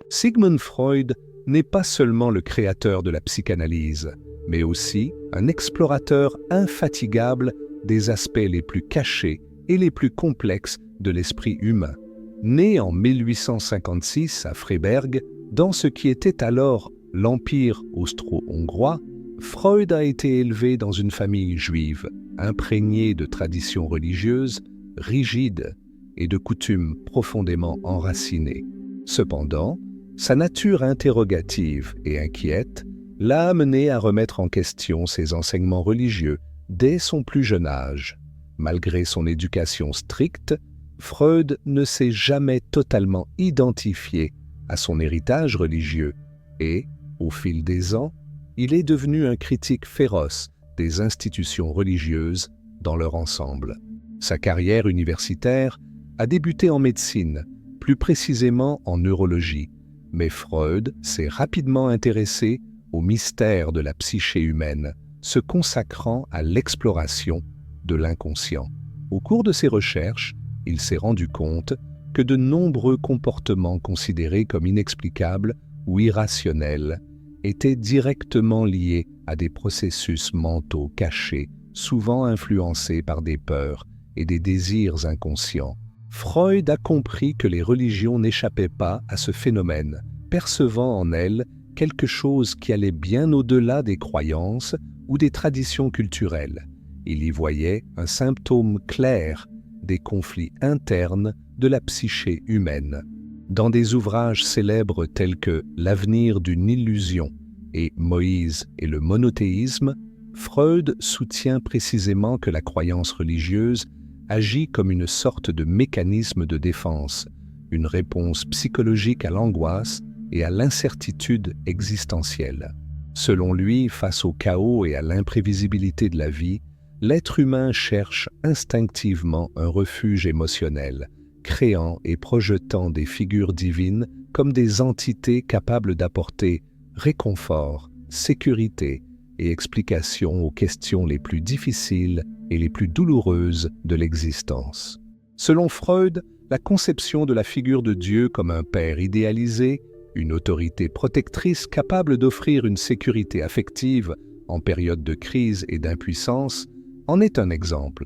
Sigmund Freud n'est pas seulement le créateur de la psychanalyse, mais aussi un explorateur infatigable des aspects les plus cachés et les plus complexes de l'esprit humain. Né en 1856 à Freiberg, dans ce qui était alors l'Empire austro-hongrois, Freud a été élevé dans une famille juive, imprégnée de traditions religieuses rigides et de coutumes profondément enracinées. Cependant, sa nature interrogative et inquiète l'a amené à remettre en question ses enseignements religieux dès son plus jeune âge. Malgré son éducation stricte, Freud ne s'est jamais totalement identifié à son héritage religieux et, au fil des ans, il est devenu un critique féroce des institutions religieuses dans leur ensemble. Sa carrière universitaire a débuté en médecine, plus précisément en neurologie, mais Freud s'est rapidement intéressé au mystère de la psyché humaine, se consacrant à l'exploration de l'inconscient. Au cours de ses recherches, il s'est rendu compte que de nombreux comportements considérés comme inexplicables ou irrationnels étaient directement liés à des processus mentaux cachés, souvent influencés par des peurs et des désirs inconscients. Freud a compris que les religions n'échappaient pas à ce phénomène, percevant en elles quelque chose qui allait bien au-delà des croyances ou des traditions culturelles. Il y voyait un symptôme clair des conflits internes de la psyché humaine. Dans des ouvrages célèbres tels que L'avenir d'une illusion et Moïse et le monothéisme, Freud soutient précisément que la croyance religieuse agit comme une sorte de mécanisme de défense, une réponse psychologique à l'angoisse et à l'incertitude existentielle. Selon lui, face au chaos et à l'imprévisibilité de la vie, l'être humain cherche instinctivement un refuge émotionnel, créant et projetant des figures divines comme des entités capables d'apporter réconfort, sécurité et explication aux questions les plus difficiles et les plus douloureuses de l'existence. Selon Freud, la conception de la figure de Dieu comme un père idéalisé, une autorité protectrice capable d'offrir une sécurité affective en période de crise et d'impuissance, en est un exemple.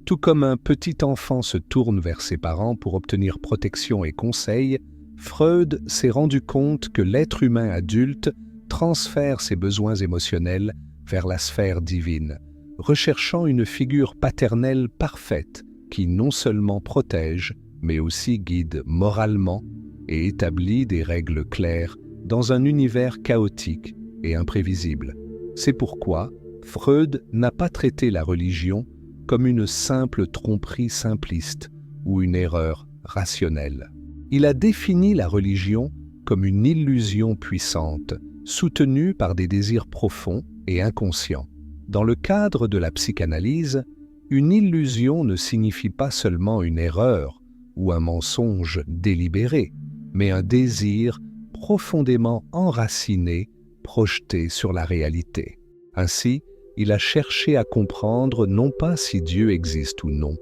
Tout comme un petit enfant se tourne vers ses parents pour obtenir protection et conseil, Freud s'est rendu compte que l'être humain adulte transfère ses besoins émotionnels vers la sphère divine, recherchant une figure paternelle parfaite qui non seulement protège, mais aussi guide moralement et établit des règles claires dans un univers chaotique et imprévisible. C'est pourquoi Freud n'a pas traité la religion comme une simple tromperie simpliste ou une erreur rationnelle. Il a défini la religion comme une illusion puissante, soutenue par des désirs profonds et inconscients. Dans le cadre de la psychanalyse, une illusion ne signifie pas seulement une erreur ou un mensonge délibéré, mais un désir profondément enraciné, projeté sur la réalité. Ainsi, il a cherché à comprendre non pas si Dieu existe ou non,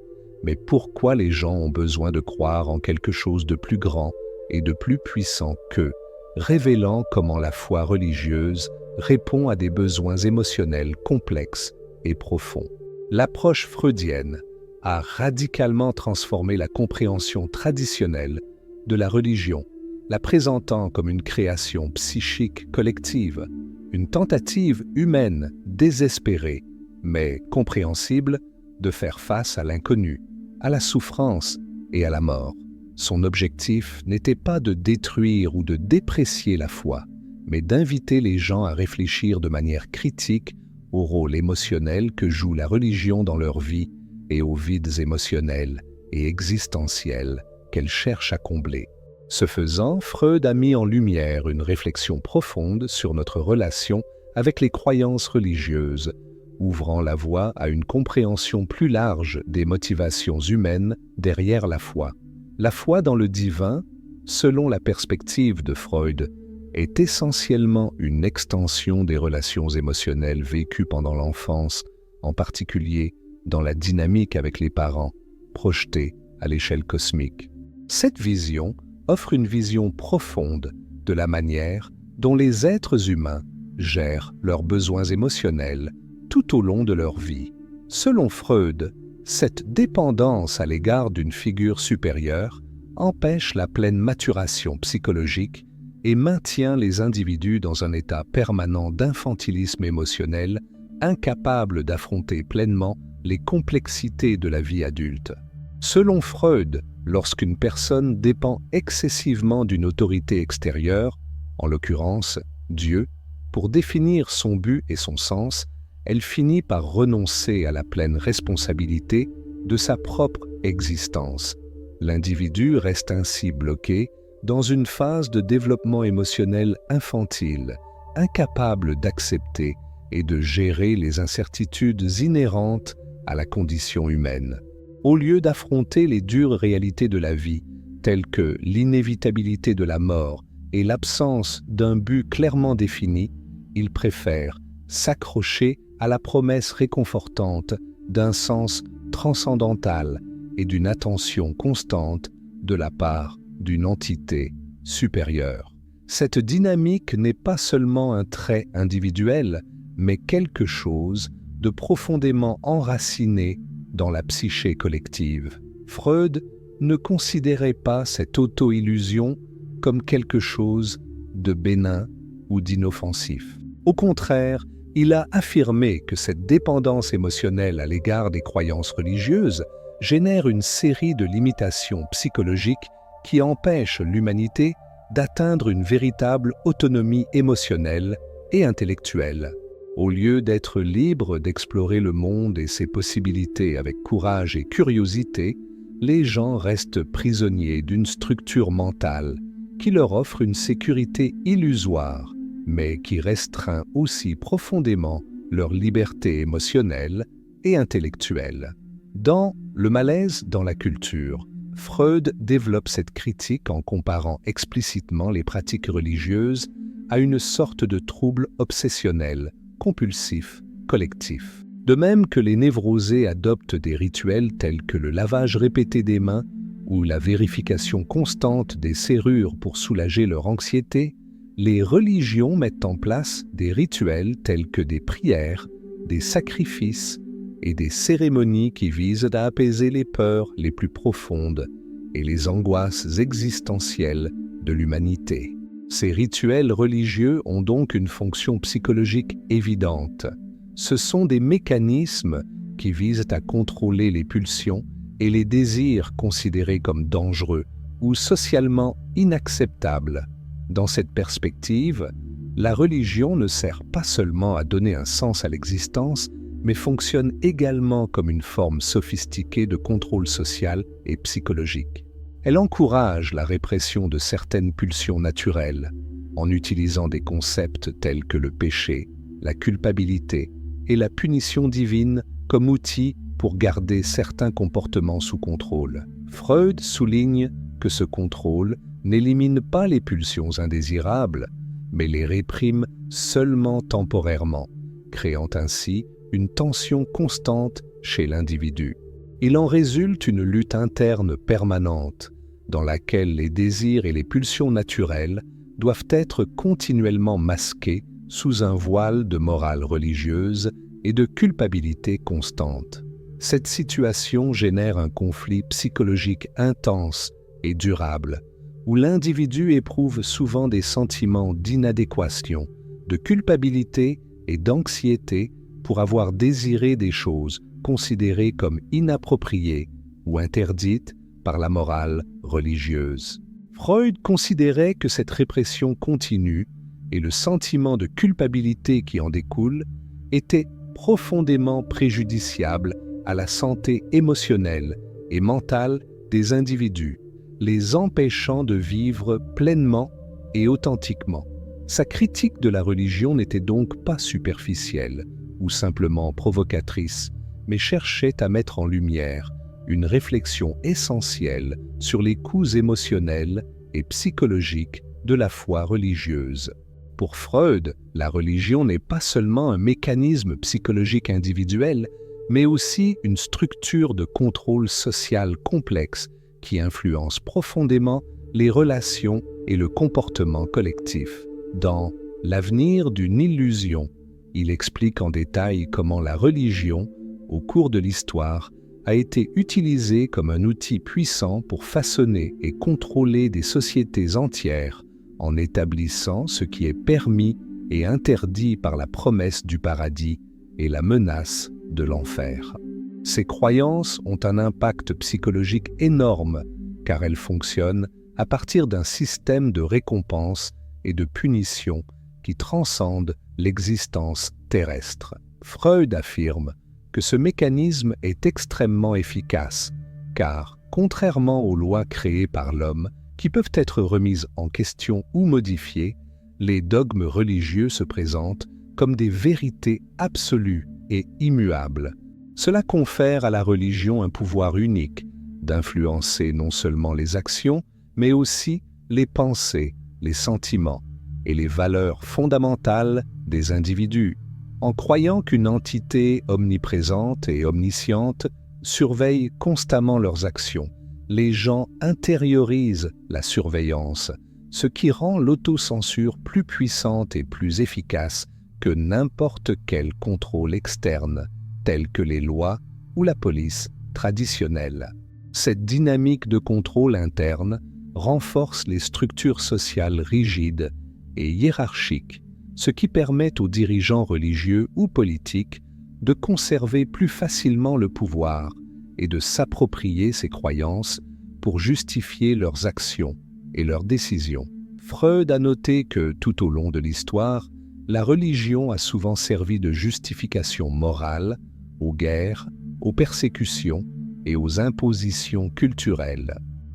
mais pourquoi les gens ont besoin de croire en quelque chose de plus grand et de plus puissant qu'eux, révélant comment la foi religieuse répond à des besoins émotionnels complexes et profonds. L'approche freudienne a radicalement transformé la compréhension traditionnelle de la religion, la présentant comme une création psychique collective, une tentative humaine désespérée, mais compréhensible, de faire face à l'inconnu, à la souffrance et à la mort. Son objectif n'était pas de détruire ou de déprécier la foi, mais d'inviter les gens à réfléchir de manière critique au rôle émotionnel que joue la religion dans leur vie et aux vides émotionnels et existentiels qu'elle cherche à combler. Ce faisant, Freud a mis en lumière une réflexion profonde sur notre relation avec les croyances religieuses, ouvrant la voie à une compréhension plus large des motivations humaines derrière la foi. La foi dans le divin, selon la perspective de Freud, est essentiellement une extension des relations émotionnelles vécues pendant l'enfance, en particulier dans la dynamique avec les parents, projetées à l'échelle cosmique. Cette vision offre une vision profonde de la manière dont les êtres humains gèrent leurs besoins émotionnels tout au long de leur vie. Selon Freud, cette dépendance à l'égard d'une figure supérieure empêche la pleine maturation psychologique et maintient les individus dans un état permanent d'infantilisme émotionnel, incapables d'affronter pleinement les complexités de la vie adulte. Selon Freud, lorsqu'une personne dépend excessivement d'une autorité extérieure, en l'occurrence Dieu, pour définir son but et son sens, elle finit par renoncer à la pleine responsabilité de sa propre existence. L'individu reste ainsi bloqué dans une phase de développement émotionnel infantile, incapable d'accepter et de gérer les incertitudes inhérentes à la condition humaine. Au lieu d'affronter les dures réalités de la vie, telles que l'inévitabilité de la mort et l'absence d'un but clairement défini, il préfère s'accrocher à la promesse réconfortante d'un sens transcendantal et d'une attention constante de la part d'une entité supérieure. Cette dynamique n'est pas seulement un trait individuel, mais quelque chose de profondément enraciné dans la psyché collective. Freud ne considérait pas cette auto-illusion comme quelque chose de bénin ou d'inoffensif. Au contraire, il a affirmé que cette dépendance émotionnelle à l'égard des croyances religieuses génère une série de limitations psychologiques qui empêchent l'humanité d'atteindre une véritable autonomie émotionnelle et intellectuelle. Au lieu d'être libre d'explorer le monde et ses possibilités avec courage et curiosité, les gens restent prisonniers d'une structure mentale qui leur offre une sécurité illusoire, mais qui restreint aussi profondément leur liberté émotionnelle et intellectuelle. Dans Le malaise dans la culture, Freud développe cette critique en comparant explicitement les pratiques religieuses à une sorte de trouble obsessionnel, compulsif, collectif. De même que les névrosés adoptent des rituels tels que le lavage répété des mains ou la vérification constante des serrures pour soulager leur anxiété, les religions mettent en place des rituels tels que des prières, des sacrifices et des cérémonies qui visent à apaiser les peurs les plus profondes et les angoisses existentielles de l'humanité. Ces rituels religieux ont donc une fonction psychologique évidente. Ce sont des mécanismes qui visent à contrôler les pulsions et les désirs considérés comme dangereux ou socialement inacceptables. Dans cette perspective, la religion ne sert pas seulement à donner un sens à l'existence, mais fonctionne également comme une forme sophistiquée de contrôle social et psychologique. Elle encourage la répression de certaines pulsions naturelles, en utilisant des concepts tels que le péché, la culpabilité et la punition divine comme outils pour garder certains comportements sous contrôle. Freud souligne que ce contrôle n'élimine pas les pulsions indésirables, mais les réprime seulement temporairement, créant ainsi une tension constante chez l'individu. Il en résulte une lutte interne permanente, dans laquelle les désirs et les pulsions naturelles doivent être continuellement masqués sous un voile de morale religieuse et de culpabilité constante. Cette situation génère un conflit psychologique intense et durable, où l'individu éprouve souvent des sentiments d'inadéquation, de culpabilité et d'anxiété pour avoir désiré des choses considérées comme inappropriées ou interdites par la morale religieuse. Freud considérait que cette répression continue et le sentiment de culpabilité qui en découle étaient profondément préjudiciables à la santé émotionnelle et mentale des individus, les empêchant de vivre pleinement et authentiquement. Sa critique de la religion n'était donc pas superficielle ou simplement provocatrice, mais cherchait à mettre en lumière une réflexion essentielle sur les coûts émotionnels et psychologiques de la foi religieuse. Pour Freud, la religion n'est pas seulement un mécanisme psychologique individuel, mais aussi une structure de contrôle social complexe qui influence profondément les relations et le comportement collectif. Dans L'avenir d'une illusion, il explique en détail comment la religion, au cours de l'histoire, a été utilisée comme un outil puissant pour façonner et contrôler des sociétés entières en établissant ce qui est permis et interdit par la promesse du paradis et la menace de l'enfer. Ces croyances ont un impact psychologique énorme car elles fonctionnent à partir d'un système de récompense et de punition qui transcende l'existence terrestre. Freud affirme que ce mécanisme est extrêmement efficace, car, contrairement aux lois créées par l'homme, qui peuvent être remises en question ou modifiées, les dogmes religieux se présentent comme des vérités absolues et immuables. Cela confère à la religion un pouvoir unique d'influencer non seulement les actions, mais aussi les pensées, les sentiments et les valeurs fondamentales des individus. En croyant qu'une entité omniprésente et omnisciente surveille constamment leurs actions, les gens intériorisent la surveillance, ce qui rend l'autocensure plus puissante et plus efficace que n'importe quel contrôle externe, tel que les lois ou la police traditionnelle. Cette dynamique de contrôle interne renforce les structures sociales rigides et hiérarchiques, ce qui permet aux dirigeants religieux ou politiques de conserver plus facilement le pouvoir et de s'approprier ces croyances pour justifier leurs actions et leurs décisions. Freud a noté que, tout au long de l'histoire, la religion a souvent servi de justification morale aux guerres, aux persécutions et aux impositions culturelles.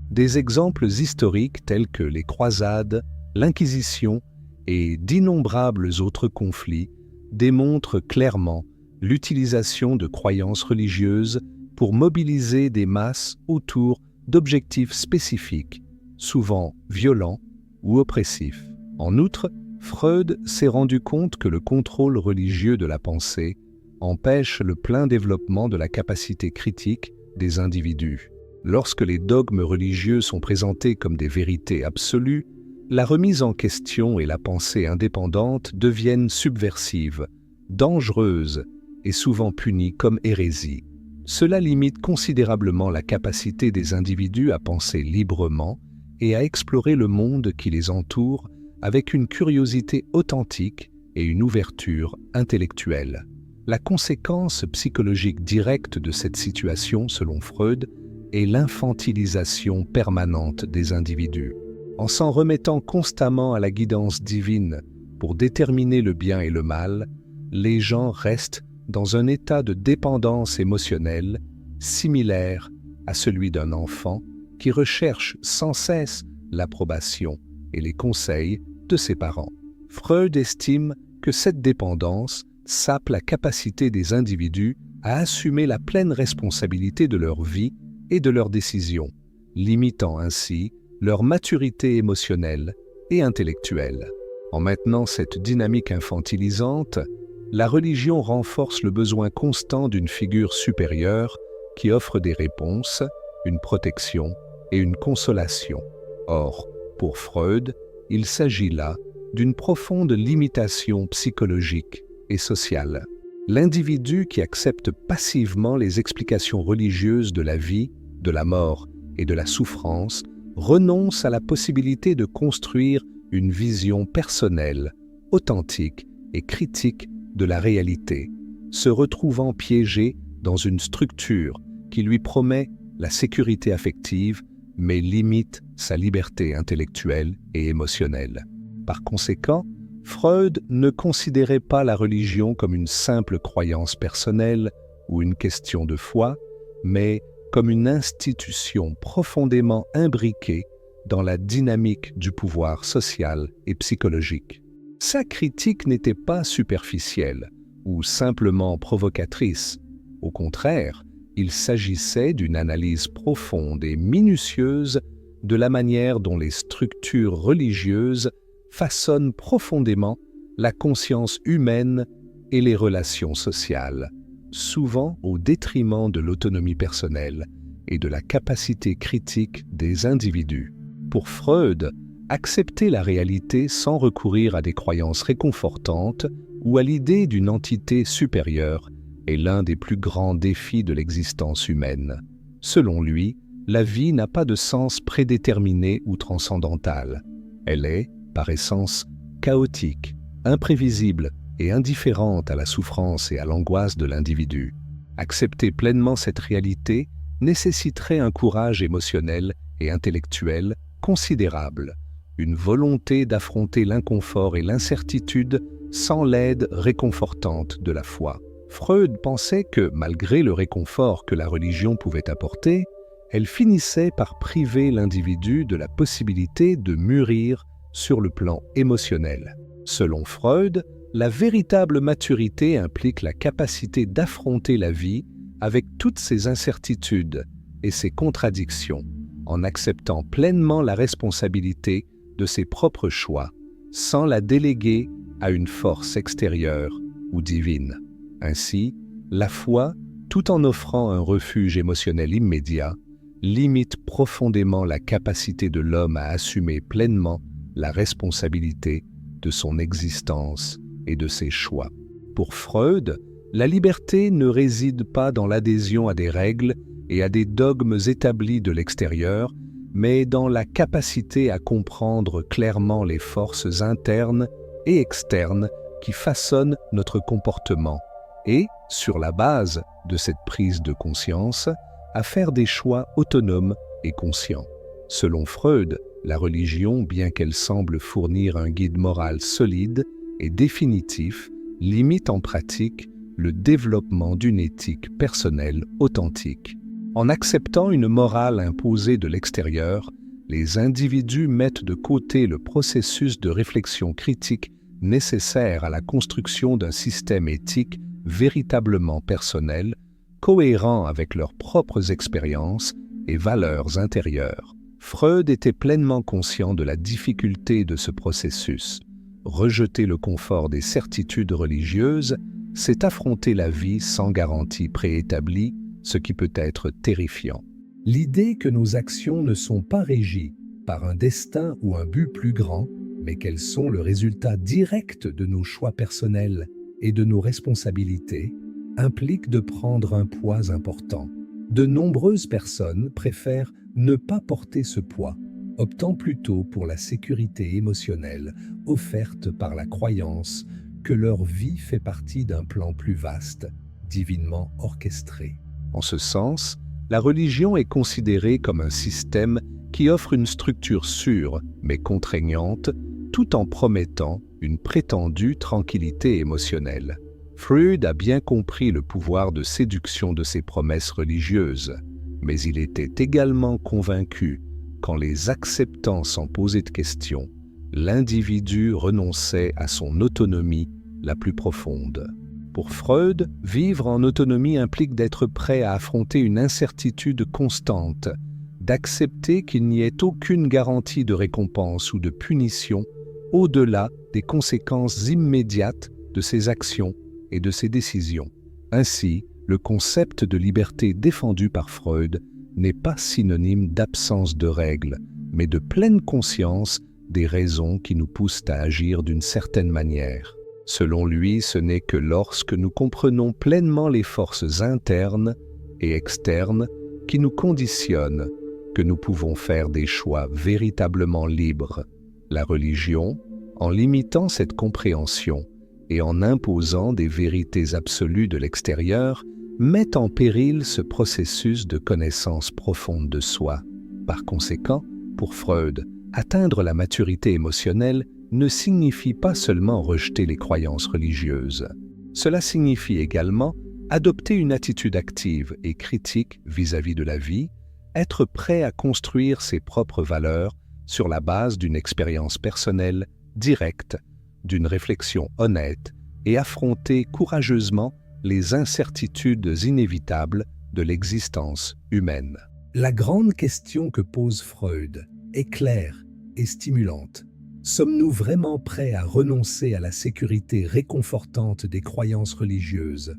Des exemples historiques tels que les croisades, l'Inquisition et d'innombrables autres conflits démontrent clairement l'utilisation de croyances religieuses pour mobiliser des masses autour d'objectifs spécifiques, souvent violents ou oppressifs. En outre, Freud s'est rendu compte que le contrôle religieux de la pensée empêche le plein développement de la capacité critique des individus. Lorsque les dogmes religieux sont présentés comme des vérités absolues, la remise en question et la pensée indépendante deviennent subversives, dangereuses et souvent punies comme hérésie. Cela limite considérablement la capacité des individus à penser librement et à explorer le monde qui les entoure avec une curiosité authentique et une ouverture intellectuelle. La conséquence psychologique directe de cette situation, selon Freud, est l'infantilisation permanente des individus. En s'en remettant constamment à la guidance divine pour déterminer le bien et le mal, les gens restent dans un état de dépendance émotionnelle similaire à celui d'un enfant qui recherche sans cesse l'approbation et les conseils de ses parents. Freud estime que cette dépendance sape la capacité des individus à assumer la pleine responsabilité de leur vie et de leurs décisions, limitant ainsi leur maturité émotionnelle et intellectuelle. En maintenant cette dynamique infantilisante, la religion renforce le besoin constant d'une figure supérieure qui offre des réponses, une protection et une consolation. Or, pour Freud, il s'agit là d'une profonde limitation psychologique et sociale. L'individu qui accepte passivement les explications religieuses de la vie, de la mort et de la souffrance renonce à la possibilité de construire une vision personnelle, authentique et critique de la réalité, se retrouvant piégé dans une structure qui lui promet la sécurité affective mais limite sa liberté intellectuelle et émotionnelle. Par conséquent, Freud ne considérait pas la religion comme une simple croyance personnelle ou une question de foi, mais comme une institution profondément imbriquée dans la dynamique du pouvoir social et psychologique. Sa critique n'était pas superficielle ou simplement provocatrice. Au contraire, il s'agissait d'une analyse profonde et minutieuse de la manière dont les structures religieuses façonnent profondément la conscience humaine et les relations sociales. souvent au détriment de l'autonomie personnelle et de la capacité critique des individus. Pour Freud, accepter la réalité sans recourir à des croyances réconfortantes ou à l'idée d'une entité supérieure est l'un des plus grands défis de l'existence humaine. Selon lui, la vie n'a pas de sens prédéterminé ou transcendantal. Elle est, par essence, chaotique, imprévisible et indifférente à la souffrance et à l'angoisse de l'individu. Accepter pleinement cette réalité nécessiterait un courage émotionnel et intellectuel considérable, une volonté d'affronter l'inconfort et l'incertitude sans l'aide réconfortante de la foi. Freud pensait que, malgré le réconfort que la religion pouvait apporter, elle finissait par priver l'individu de la possibilité de mûrir sur le plan émotionnel. Selon Freud, la véritable maturité implique la capacité d'affronter la vie avec toutes ses incertitudes et ses contradictions, en acceptant pleinement la responsabilité de ses propres choix, sans la déléguer à une force extérieure ou divine. Ainsi, la foi, tout en offrant un refuge émotionnel immédiat, limite profondément la capacité de l'homme à assumer pleinement la responsabilité de son existence et de ses choix. Pour Freud, la liberté ne réside pas dans l'adhésion à des règles et à des dogmes établis de l'extérieur, mais dans la capacité à comprendre clairement les forces internes et externes qui façonnent notre comportement et, sur la base de cette prise de conscience, à faire des choix autonomes et conscients. Selon Freud, la religion, bien qu'elle semble fournir un guide moral solide et définitif, limite en pratique le développement d'une éthique personnelle authentique. En acceptant une morale imposée de l'extérieur, les individus mettent de côté le processus de réflexion critique nécessaire à la construction d'un système éthique véritablement personnel, cohérent avec leurs propres expériences et valeurs intérieures. Freud était pleinement conscient de la difficulté de ce processus. Rejeter le confort des certitudes religieuses, c'est affronter la vie sans garantie préétablie, ce qui peut être terrifiant. L'idée que nos actions ne sont pas régies par un destin ou un but plus grand, mais qu'elles sont le résultat direct de nos choix personnels et de nos responsabilités, implique de prendre un poids important. De nombreuses personnes préfèrent ne pas porter ce poids, optant plutôt pour la sécurité émotionnelle offerte par la croyance que leur vie fait partie d'un plan plus vaste, divinement orchestré. En ce sens, la religion est considérée comme un système qui offre une structure sûre mais contraignante, tout en promettant une prétendue tranquillité émotionnelle. Freud a bien compris le pouvoir de séduction de ces promesses religieuses, mais il était également convaincu qu'en les acceptant sans poser de questions, l'individu renonçait à son autonomie la plus profonde. Pour Freud, vivre en autonomie implique d'être prêt à affronter une incertitude constante, d'accepter qu'il n'y ait aucune garantie de récompense ou de punition au-delà des conséquences immédiates de ses actions et de ses décisions. Ainsi, le concept de liberté défendu par Freud n'est pas synonyme d'absence de règles, mais de pleine conscience des raisons qui nous poussent à agir d'une certaine manière. Selon lui, ce n'est que lorsque nous comprenons pleinement les forces internes et externes qui nous conditionnent que nous pouvons faire des choix véritablement libres. La religion, en limitant cette compréhension et en imposant des vérités absolues de l'extérieur, met en péril ce processus de connaissance profonde de soi. Par conséquent, pour Freud, atteindre la maturité émotionnelle ne signifie pas seulement rejeter les croyances religieuses. Cela signifie également adopter une attitude active et critique vis-à-vis de la vie, être prêt à construire ses propres valeurs sur la base d'une expérience personnelle directe, d'une réflexion honnête et affronter courageusement les incertitudes inévitables de l'existence humaine. La grande question que pose Freud est claire et stimulante. Sommes-nous vraiment prêts à renoncer à la sécurité réconfortante des croyances religieuses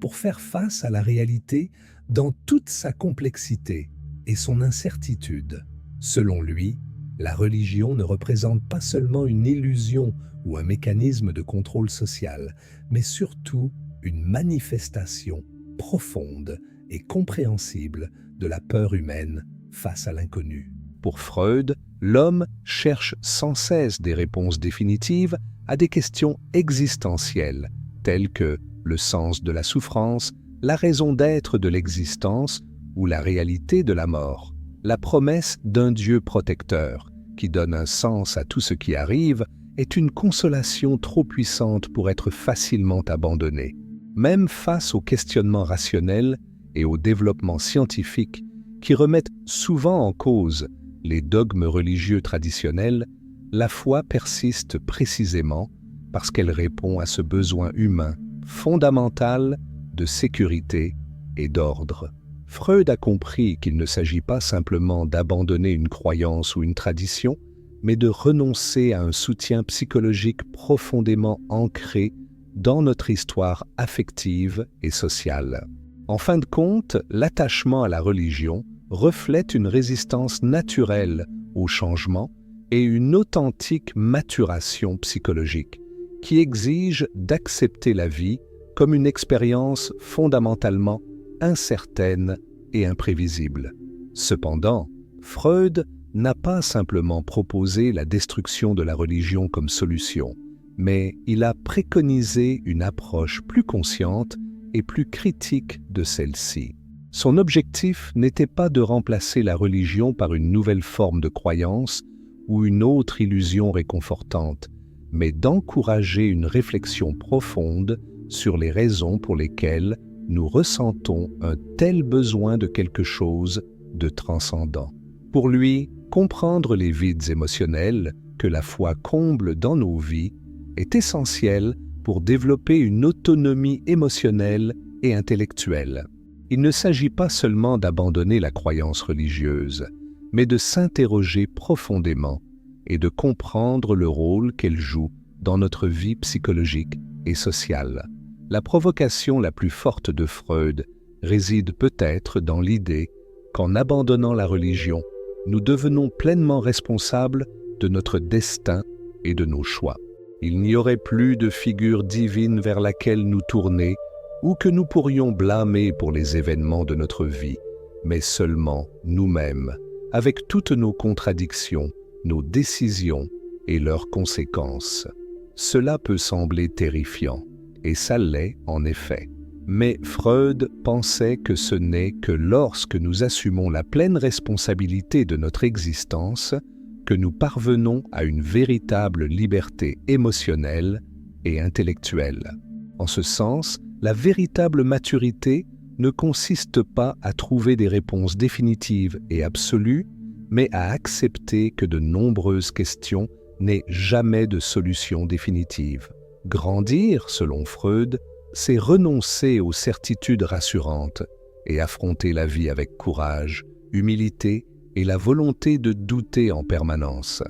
pour faire face à la réalité dans toute sa complexité et son incertitude. Selon lui, la religion ne représente pas seulement une illusion ou un mécanisme de contrôle social, mais surtout une manifestation profonde et compréhensible de la peur humaine face à l'inconnu. Pour Freud, l'homme cherche sans cesse des réponses définitives à des questions existentielles, telles que le sens de la souffrance, la raison d'être de l'existence ou la réalité de la mort. La promesse d'un Dieu protecteur, qui donne un sens à tout ce qui arrive, est une consolation trop puissante pour être facilement abandonnée. Même face aux questionnements rationnels et au développement scientifique qui remettent souvent en cause les dogmes religieux traditionnels, la foi persiste précisément parce qu'elle répond à ce besoin humain fondamental de sécurité et d'ordre. Freud a compris qu'il ne s'agit pas simplement d'abandonner une croyance ou une tradition, mais de renoncer à un soutien psychologique profondément ancré dans notre histoire affective et sociale. En fin de compte, l'attachement à la religion reflète une résistance naturelle au changement et une authentique maturation psychologique qui exige d'accepter la vie comme une expérience fondamentalement incertaine et imprévisible. Cependant, Freud n'a pas simplement proposé la destruction de la religion comme solution, mais il a préconisé une approche plus consciente et plus critique de celle-ci. Son objectif n'était pas de remplacer la religion par une nouvelle forme de croyance ou une autre illusion réconfortante, mais d'encourager une réflexion profonde sur les raisons pour lesquelles nous ressentons un tel besoin de quelque chose de transcendant. Pour lui, comprendre les vides émotionnels que la foi comble dans nos vies est essentiel pour développer une autonomie émotionnelle et intellectuelle. Il ne s'agit pas seulement d'abandonner la croyance religieuse, mais de s'interroger profondément et de comprendre le rôle qu'elle joue dans notre vie psychologique et sociale. La provocation la plus forte de Freud réside peut-être dans l'idée qu'en abandonnant la religion, nous devenons pleinement responsables de notre destin et de nos choix. Il n'y aurait plus de figure divine vers laquelle nous tourner ou que nous pourrions blâmer pour les événements de notre vie, mais seulement nous-mêmes, avec toutes nos contradictions, nos décisions et leurs conséquences. Cela peut sembler terrifiant, et ça l'est en effet. Mais Freud pensait que ce n'est que lorsque nous assumons la pleine responsabilité de notre existence que nous parvenons à une véritable liberté émotionnelle et intellectuelle. En ce sens, la véritable maturité ne consiste pas à trouver des réponses définitives et absolues, mais à accepter que de nombreuses questions n'aient jamais de solution définitive. Grandir, selon Freud, c'est renoncer aux certitudes rassurantes et affronter la vie avec courage, humilité et la volonté de douter en permanence.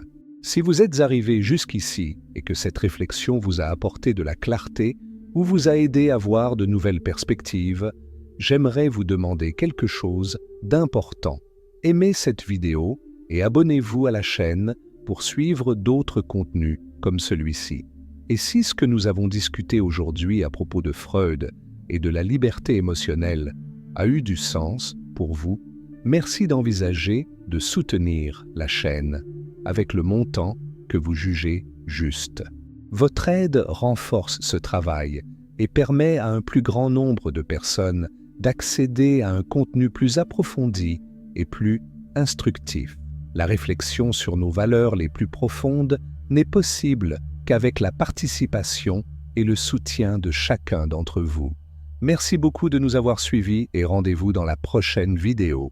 Si vous êtes arrivé jusqu'ici et que cette réflexion vous a apporté de la clarté ou vous a aidé à voir de nouvelles perspectives, j'aimerais vous demander quelque chose d'important. Aimez cette vidéo et abonnez-vous à la chaîne pour suivre d'autres contenus comme celui-ci. Et si ce que nous avons discuté aujourd'hui à propos de Freud et de la liberté émotionnelle a eu du sens pour vous, merci d'envisager de soutenir la chaîne avec le montant que vous jugez juste. Votre aide renforce ce travail et permet à un plus grand nombre de personnes d'accéder à un contenu plus approfondi et plus instructif. La réflexion sur nos valeurs les plus profondes n'est possible qu'avec la participation et le soutien de chacun d'entre vous. Merci beaucoup de nous avoir suivis et rendez-vous dans la prochaine vidéo.